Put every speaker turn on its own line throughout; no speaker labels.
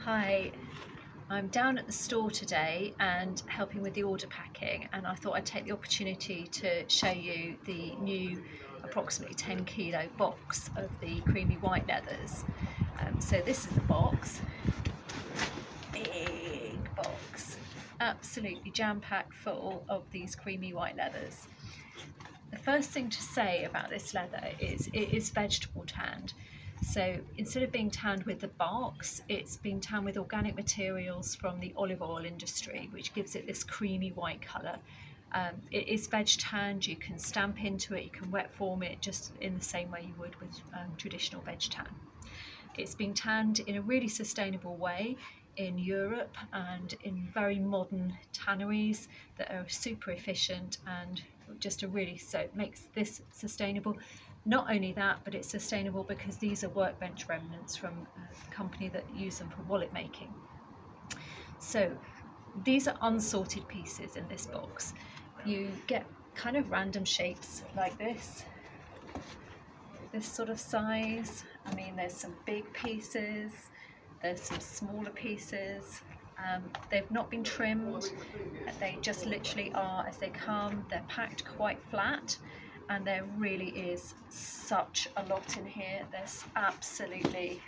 Hi, I'm down at the store today and helping with the order packing, and I thought I'd take the opportunity to show you the new approximately 10 kilo box of the creamy white leathers. So this is the box, big box, absolutely jam-packed full of these creamy white leathers. The first thing to say about this leather is it is vegetable tanned. So instead of being tanned with the barks, it's being tanned with organic materials from the olive oil industry, which gives it this creamy white colour. It is veg tanned, you can stamp into it, you can wet form it just in the same way you would with traditional veg tan. It's been tanned in a really sustainable way in Europe and in very modern tanneries that are super efficient and just so it makes this sustainable. Not only that, but it's sustainable because these are workbench remnants from a company that use them for wallet making. So these are unsorted pieces in this box. You get kind of random shapes like this sort of size. I mean, there's some big pieces, there's some smaller pieces. They've not been trimmed, they just literally are as they come. They're packed quite flat, and there really is such a lot in here. There's absolutely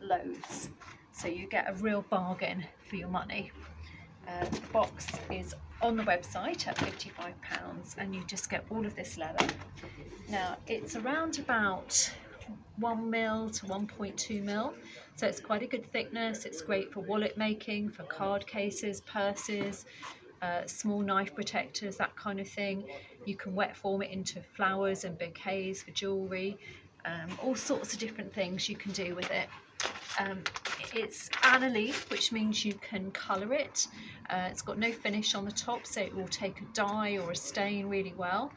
loads, so you get a real bargain for your money. The box is on the website at £55, and you just get all of this leather. Now it's around about 1 mil to 1.2 mil, so it's quite a good thickness. It's great for wallet making, for card cases, purses, small knife protectors, that kind of thing. You can wet form it into flowers and bouquets for jewellery, all sorts of different things you can do with it. It's anna-leaf, which means you can colour it. It's got no finish on the top, so it will take a dye or a stain really well.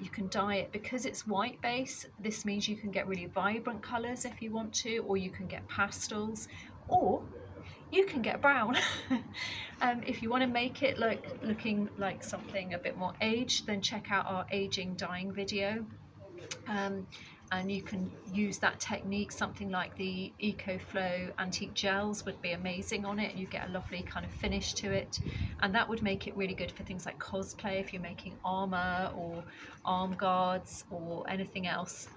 You can dye it because it's white base. This means you can get really vibrant colours if you want to, or you can get pastels, or you can get brown. If you want to make it looking like something a bit more aged, then check out our aging dyeing video. And you can use that technique. Something like the EcoFlow antique gels would be amazing on it. You get a lovely kind of finish to it, and that would make it really good for things like cosplay. If you're making armor or arm guards or anything else,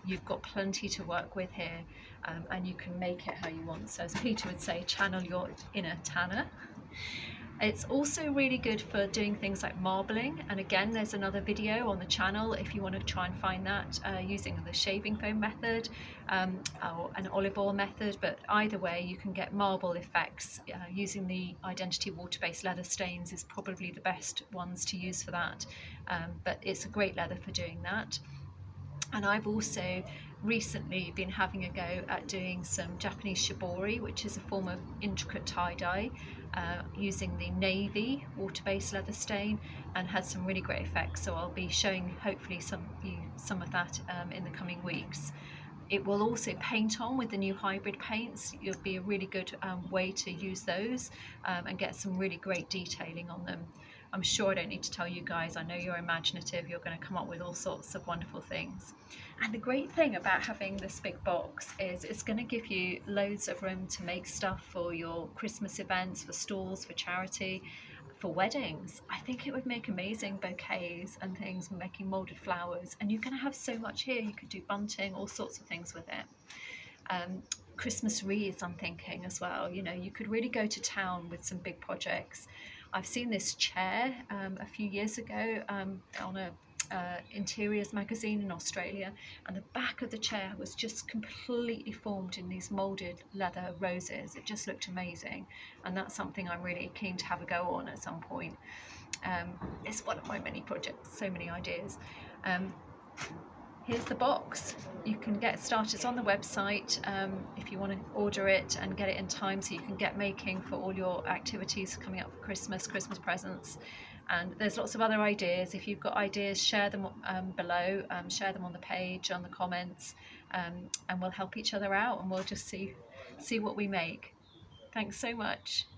you've got plenty to work with here, and you can make it how you want. So as Peter would say, channel your inner tanner. It's also really good for doing things like marbling, and again there's another video on the channel if you want to try and find that using the shaving foam method or an olive oil method, but either way you can get marble effects. Using the Identity water-based leather stains is probably the best ones to use for that, but it's a great leather for doing that. And I've also recently been having a go at doing some Japanese shibori, which is a form of intricate tie-dye, using the navy water-based leather stain, and had some really great effects. So I'll be showing hopefully some of that in the coming weeks. It will also paint on with the new hybrid paints. It'll be a really good way to use those and get some really great detailing on them. I'm sure I don't need to tell you guys, I know you're imaginative, you're going to come up with all sorts of wonderful things. And the great thing about having this big box is it's going to give you loads of room to make stuff for your Christmas events, for stalls, for charity, for weddings. I think it would make amazing bouquets and things, making moulded flowers, and you're going to have so much here. You could do bunting, all sorts of things with it. Christmas wreaths, I'm thinking as well. You know, you could really go to town with some big projects. I've seen this chair a few years ago on a interiors magazine in Australia, and the back of the chair was just completely formed in these moulded leather roses. It just looked amazing, and that's something I'm really keen to have a go on at some point. It's one of my many projects, so many ideas. Here's the box. You can get started on the website if you want to order it and get it in time so you can get making for all your activities coming up for Christmas presents. And there's lots of other ideas. If you've got ideas, share them below, share them on the page, on the comments, and we'll help each other out, and we'll just see what we make. Thanks so much.